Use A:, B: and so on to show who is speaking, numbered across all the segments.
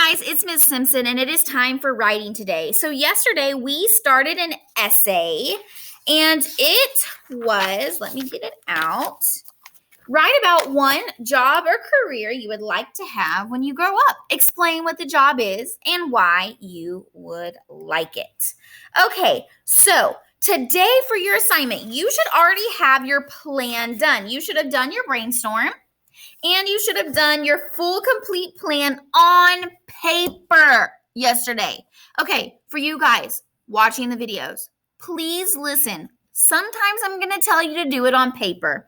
A: Guys, it's Ms. Simpson, and it is time for writing today. So yesterday we started an essay, and it was, let me get it out, write about one job or career you would like to have when you grow up. Explain what the job is and why you would like it. Okay, so today for your assignment, you should already have your plan done. You should have done your brainstorm. And you should have done your full complete plan on paper yesterday. Okay, for you guys watching the videos, please listen. Sometimes I'm going to tell you to do it on paper.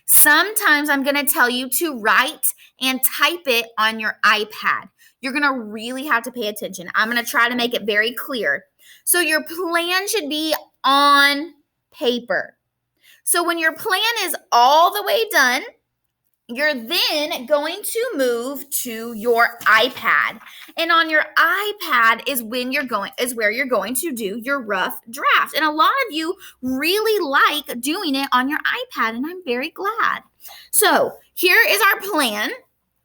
A: Sometimes I'm going to tell you to write and type it on your iPad. You're going to really have to pay attention. I'm going to try to make it very clear. So your plan should be on paper. So when your plan is all the way done, you're then going to move to your iPad. And on your iPad is where you're going to do your rough draft. And a lot of you really like doing it on your iPad, and I'm very glad. So here is our plan.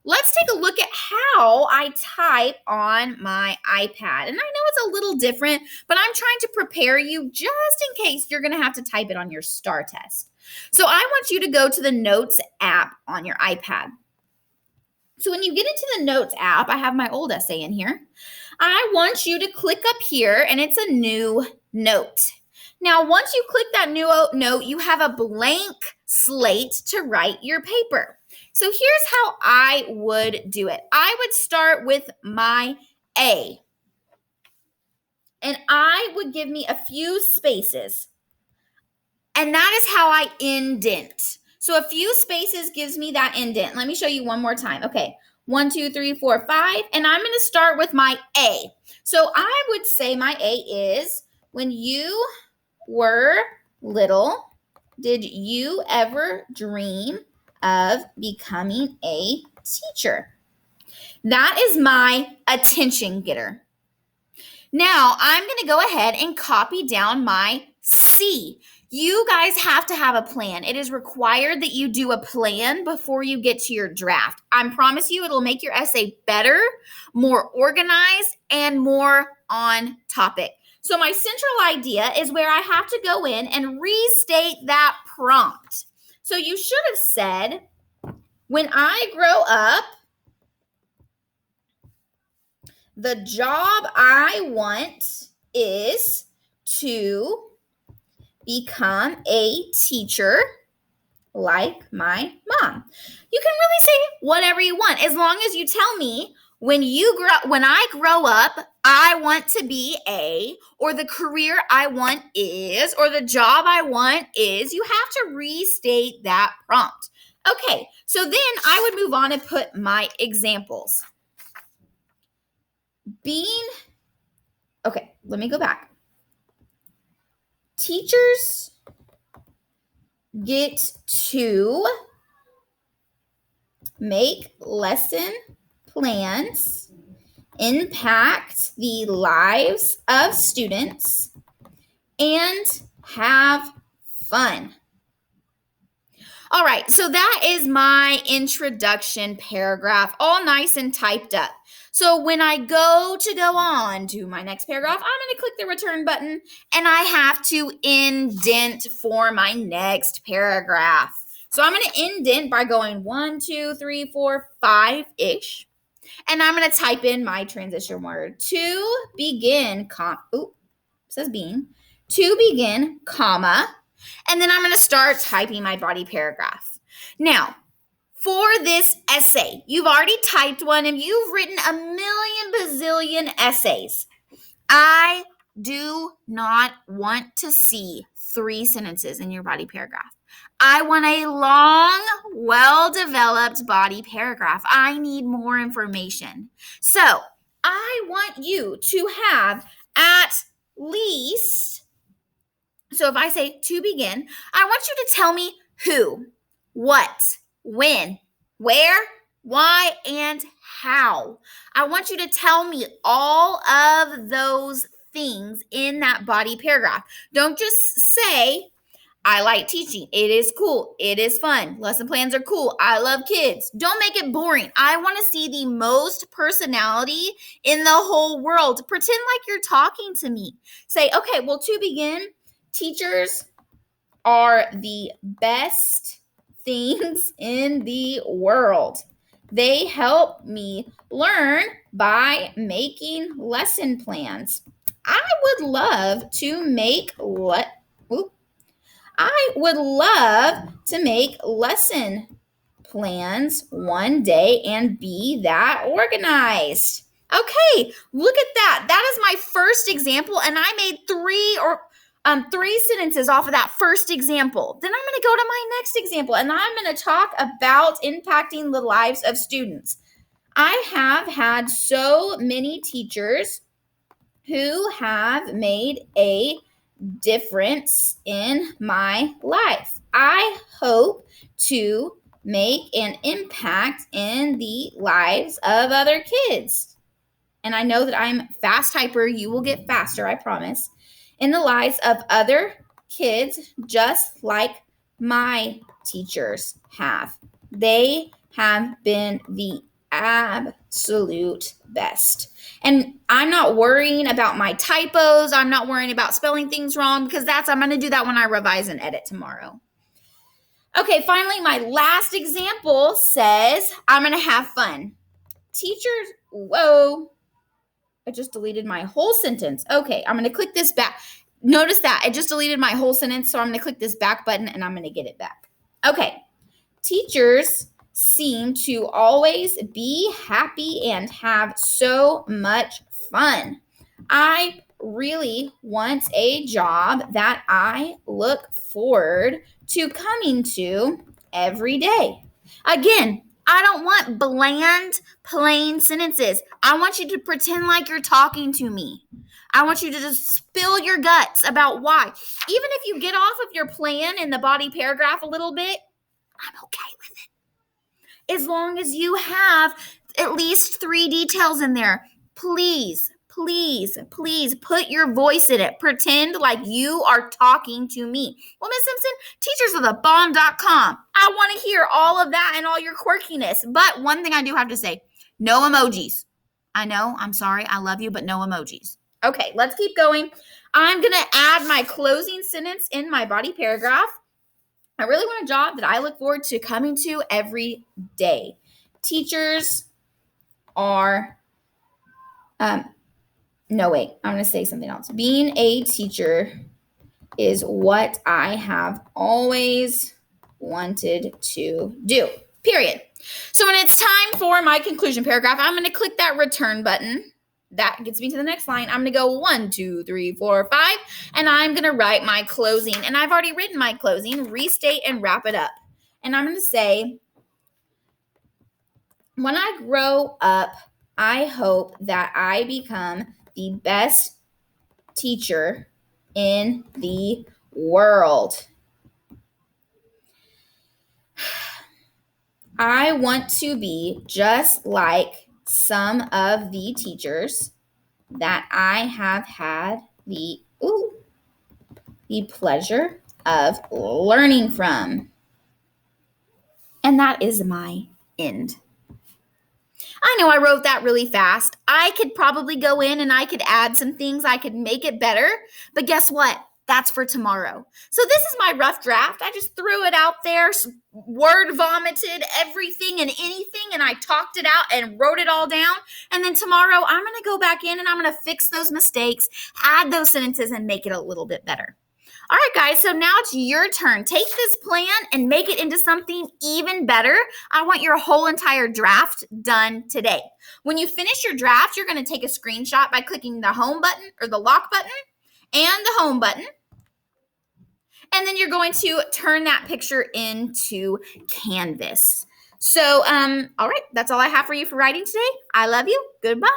A: Let's take a look at how I type on my iPad. And I know it's a little different, but I'm trying to prepare you just in case you're going to have to type it on your STAR test. So I want you to go to the Notes app on your iPad. So when you get into the Notes app, I have my old essay in here. I want you to click up here, and it's a new note. Now, once you click that new note, you have a blank slate to write your paper. So here's how I would do it. I would start with my A, and I would give me a few spaces. And that is how I indent. So a few spaces gives me that indent. Let me show you one more time. Okay, 1, 2, 3, 4, 5. And I'm going to start with my A. So I would say my A is, when you were little, did you ever dream of becoming a teacher? That is my attention getter. Now I'm going to go ahead and copy down my C. You guys have to have a plan. It is required that you do a plan before you get to your draft. I promise you it'll make your essay better, more organized, and more on topic. So my central idea is where I have to go in and restate that prompt. So you should have said, when I grow up, the job I want is to become a teacher like my mom. You can really say whatever you want as long as you tell me when I grow up, I want to be or the career I want is, or the job I want is. You have to restate that prompt. Okay, so then I would move on and put my examples. Okay, let me go back. Teachers get to make lesson plans, impact the lives of students, and have fun. All right, so that is my introduction paragraph, all nice and typed up. So when I go on to my next paragraph, I'm going to click the return button, and I have to indent for my next paragraph. So I'm going to indent by going 1, 2, 3, 4, 5-ish. And I'm going to type in my transition word to begin, to begin, comma. And then I'm going to start typing my body paragraph. Now, for this essay, you've already typed one and you've written a million bazillion essays. I do not want to see 3 sentences in your body paragraph. I want a long, well-developed body paragraph. I need more information. So I want you to have at least, so if I say to begin, I want you to tell me who, what, when, where, why, and how. I want you to tell me all of those things in that body paragraph. Don't just say, I like teaching. It is cool. It is fun. Lesson plans are cool. I love kids. Don't make it boring. I want to see the most personality in the whole world. Pretend like you're talking to me. Say, okay, well, to begin, teachers are the best things in the world. They help me learn by making lesson plans. I would love to make lesson plans one day and be that organized. Okay, look at that. That is my first example, and I made three sentences off of that first example. Then I'm going to go to my next example, and I'm going to talk about impacting the lives of students. I have had so many teachers who have made a difference in my life. I hope to make an impact in the lives of other kids. And I know that I'm fast typer. You will get faster, I promise. In the lives of other kids, just like my teachers have. They have been the absolute best. And I'm not worrying about my typos. I'm not worrying about spelling things wrong because I'm going to do that when I revise and edit tomorrow. Okay, finally, my last example says, I'm going to have fun. Teachers, whoa, I just deleted my whole sentence. Okay, I'm going to click this back. Notice that I just deleted my whole sentence, so I'm going to click this back button and I'm going to get it back. Okay, teachers seem to always be happy and have so much fun. I really want a job that I look forward to coming to every day. Again, I don't want bland, plain sentences. I want you to pretend like you're talking to me. I want you to just spill your guts about why. Even if you get off of your plan in the body paragraph a little bit, I'm okay with it. As long as you have at least 3 details in there. Please, please, please put your voice in it. Pretend like you are talking to me. Well, Miss Simpson, teachersofthebomb.com. I want to hear all of that and all your quirkiness. But one thing I do have to say, no emojis. I know, I'm sorry, I love you, but no emojis. Okay, let's keep going. I'm going to add my closing sentence in my body paragraph. I really want a job that I look forward to coming to every day. Teachers are, I'm going to say something else. Being a teacher is what I have always wanted to do, period. So when it's time for my conclusion paragraph, I'm going to click that return button. That gets me to the next line. I'm going to go 1, 2, 3, 4, 5, and I'm going to write my closing. And I've already written my closing, restate and wrap it up. And I'm going to say, when I grow up, I hope that I become the best teacher in the world. I want to be just like some of the teachers that I have had the pleasure of learning from. And that is my end. I know I wrote that really fast. I could probably go in and I could add some things. I could make it better. But guess what? That's for tomorrow. So this is my rough draft. I just threw it out there, word vomited everything and anything, and I talked it out and wrote it all down. And then tomorrow I'm going to go back in and I'm going to fix those mistakes, add those sentences, and make it a little bit better. All right, guys, so now it's your turn. Take this plan and make it into something even better. I want your whole entire draft done today. When you finish your draft, you're going to take a screenshot by clicking the home button or the lock button and the home button. And then you're going to turn that picture into Canvas. So, all right, that's all I have for you for writing today. I love you. Goodbye.